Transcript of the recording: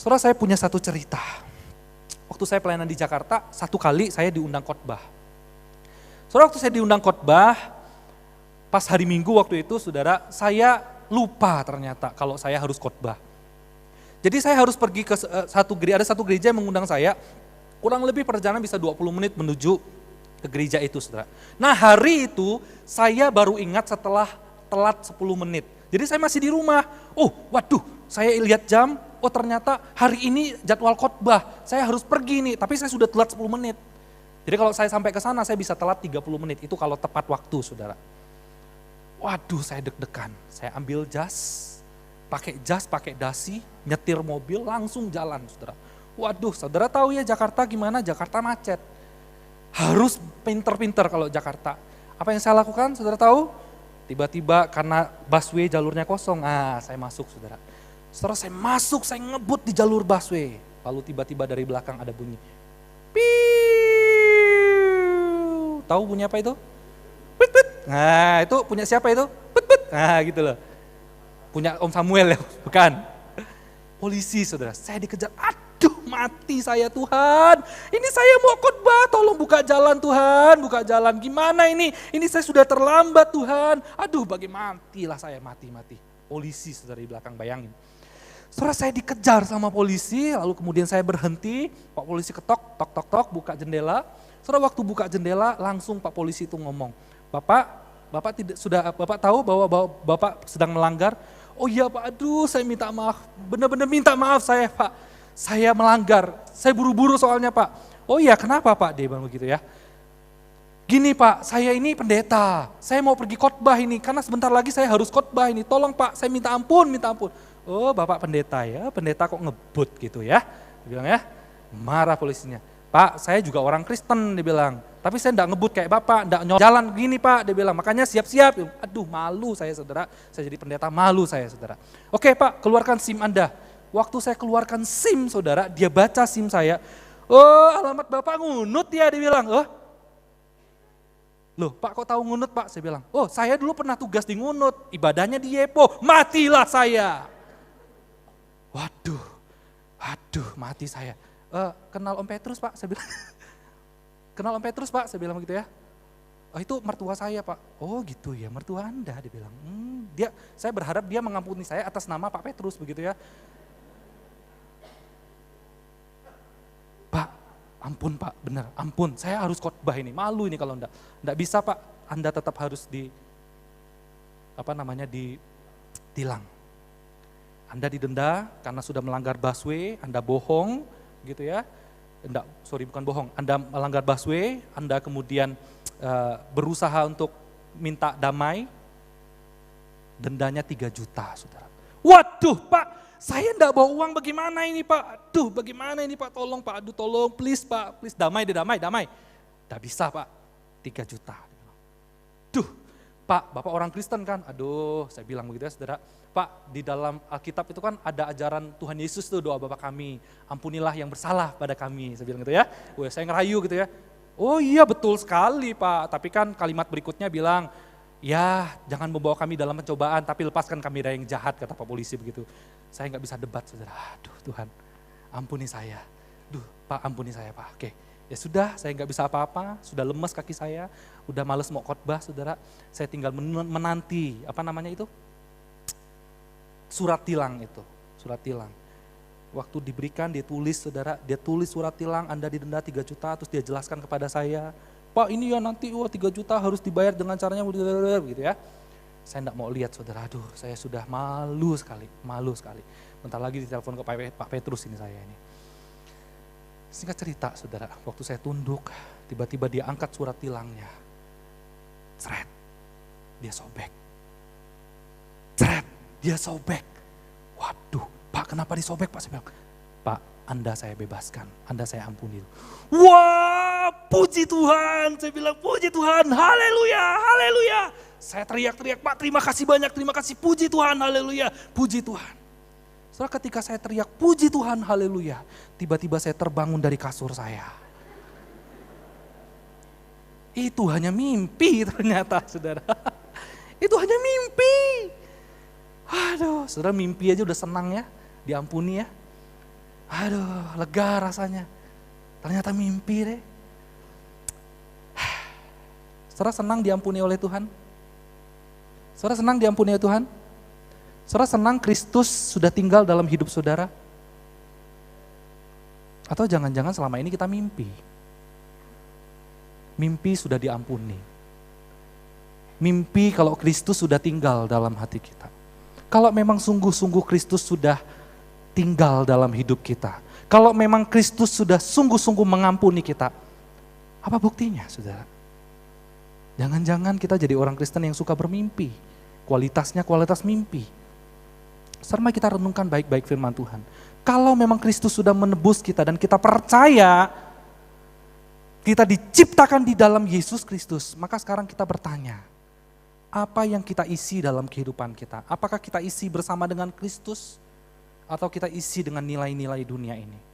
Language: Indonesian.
Saudara, saya punya satu cerita. Waktu saya pelayanan di Jakarta, satu kali saya diundang khotbah. Saudara, waktu saya diundang khotbah, pas hari Minggu waktu itu, saudara, saya lupa ternyata kalau saya harus khotbah. Jadi saya harus pergi ke ada satu gereja yang mengundang saya, kurang lebih perjalanan bisa 20 menit menuju ke gereja itu, saudara. Nah, hari itu saya baru ingat setelah telat 10 menit. Jadi saya masih di rumah. Oh, waduh, saya lihat jam, oh ternyata hari ini jadwal khotbah, saya harus pergi nih, tapi saya sudah telat 10 menit. Jadi kalau saya sampai ke sana, saya bisa telat 30 menit, itu kalau tepat waktu, saudara. Waduh, saya deg-degan, saya ambil jas, pakai dasi, nyetir mobil, langsung jalan, saudara. Waduh, saudara tahu ya Jakarta gimana? Jakarta macet. Harus pinter-pinter kalau Jakarta. Apa yang saya lakukan, saudara tahu? Tiba-tiba karena busway jalurnya kosong, saya masuk, saudara. Setelah saya masuk, saya ngebut di jalur busway. Lalu tiba-tiba dari belakang ada bunyi. Piu. Tahu bunyi apa itu? Put, put. Nah, itu punya siapa itu? Put, put. Nah, gitu loh. Punya Om Samuel ya, bukan? Polisi, saudara. Saya dikejar. Aduh, mati saya, Tuhan. Ini saya mau khotbah, tolong buka jalan, Tuhan. Buka jalan. Gimana ini? Ini saya sudah terlambat, Tuhan. Aduh, bagaimana? Matilah saya, mati. Polisi, saudara, di belakang, bayangin. Saudara, saya dikejar sama polisi, lalu kemudian saya berhenti. Pak polisi ketok, tok, buka jendela. Saudara, waktu buka jendela, langsung Pak polisi itu ngomong, Bapak tahu bahwa Bapak sedang melanggar? Oh iya Pak, aduh saya minta maaf, benar-benar minta maaf saya Pak. Saya melanggar, saya buru-buru soalnya Pak. Oh iya, kenapa Pak? Dia bilang begitu ya. Gini Pak, saya ini pendeta, saya mau pergi khotbah ini, karena sebentar lagi saya harus khotbah ini. Tolong Pak, saya minta ampun. Oh Bapak pendeta ya, pendeta kok ngebut gitu ya. Dia bilang ya, marah polisinya. Pak, saya juga orang Kristen, dia bilang. Tapi saya enggak ngebut kayak Bapak, enggak jalan gini Pak, dia bilang. Makanya siap-siap. Aduh, malu saya, saudara. Saya jadi pendeta, malu saya, saudara. Oke Pak, keluarkan SIM Anda. Waktu saya keluarkan SIM, saudara, dia baca SIM saya. Oh, alamat Bapak ngunut ya, dia bilang. Oh, loh Pak, kok tahu ngunut Pak? Saya bilang, oh saya dulu pernah tugas di ngunut, ibadahnya di Yepo, matilah saya. Waduh, mati saya. Kenal Om Petrus Pak? Saya bilang, kenal Om Petrus Pak? Saya bilang begitu ya. Oh itu mertua saya Pak. Oh gitu ya, mertua Anda, dia bilang. Saya berharap dia mengampuni saya atas nama Pak Petrus begitu ya. Pak, ampun Pak, benar, ampun. Saya harus khotbah ini, malu ini kalau enggak bisa Pak. Anda tetap harus ditilang. Anda didenda karena sudah melanggar busway, Anda bohong, gitu ya. Bukan bohong, Anda melanggar busway, Anda kemudian berusaha untuk minta damai, dendanya 3 juta, saudara. Waduh Pak, saya enggak bawa uang, bagaimana ini Pak? Aduh, bagaimana ini Pak? Tolong Pak, aduh tolong, please Pak, please damai. Enggak bisa Pak, 3 juta. Duh, Pak, Bapak orang Kristen kan? Aduh, saya bilang begitu ya saudara. Pak, di dalam Alkitab itu kan ada ajaran Tuhan Yesus tuh, doa Bapa kami, ampunilah yang bersalah pada kami. Saya bilang gitu ya. Saya ngerayu gitu ya. Oh iya betul sekali Pak, tapi kan kalimat berikutnya bilang, ya jangan membawa kami dalam pencobaan, tapi lepaskan kami dari yang jahat, kata Pak polisi begitu. Saya nggak bisa debat saudara, aduh Tuhan, ampuni saya. Duh Pak, ampuni saya Pak, oke. Ya sudah, saya nggak bisa apa-apa, sudah lemes kaki saya, udah males mau khotbah saudara. Saya tinggal menanti, surat tilang itu, surat tilang. Waktu diberikan, dia tulis saudara, dia tulis surat tilang, Anda didenda 3 juta, terus dia jelaskan kepada saya, Pak ini ya nanti 3 juta harus dibayar dengan caranya begitu ya. Saya enggak mau lihat saudara, aduh saya sudah malu sekali. Bentar lagi ditelepon ke Pak Petrus ini saya ini. Singkat cerita saudara, waktu saya tunduk, tiba-tiba dia angkat surat tilangnya. Cret, dia sobek. Cret, dia sobek. Waduh, Pak kenapa disobek Pak? Saya bilang, Pak Anda saya bebaskan, Anda saya ampuni. Wah puji Tuhan, saya bilang puji Tuhan, haleluya, haleluya. Saya teriak-teriak, Pak terima kasih banyak, terima kasih, puji Tuhan, haleluya, puji Tuhan. Setelah ketika saya teriak puji Tuhan, haleluya, tiba-tiba saya terbangun dari kasur saya. Itu hanya mimpi ternyata saudara. Itu hanya mimpi. Aduh, saudara mimpi aja udah senang ya, diampuni ya. Aduh, lega rasanya. Ternyata mimpi deh. Saudara senang diampuni oleh Tuhan? Saudara senang diampuni oleh Tuhan? Saudara senang Kristus sudah tinggal dalam hidup saudara? Atau jangan-jangan selama ini kita mimpi? Mimpi sudah diampuni. Mimpi kalau Kristus sudah tinggal dalam hati kita. Kalau memang sungguh-sungguh Kristus sudah tinggal dalam hidup kita. Kalau memang Kristus sudah sungguh-sungguh mengampuni kita, apa buktinya, saudara? Jangan-jangan kita jadi orang Kristen yang suka bermimpi. Kualitasnya kualitas mimpi. Sama kita renungkan baik-baik firman Tuhan. Kalau memang Kristus sudah menebus kita dan kita percaya kita diciptakan di dalam Yesus Kristus, maka sekarang kita bertanya, apa yang kita isi dalam kehidupan kita? Apakah kita isi bersama dengan Kristus? Atau kita isi dengan nilai-nilai dunia ini?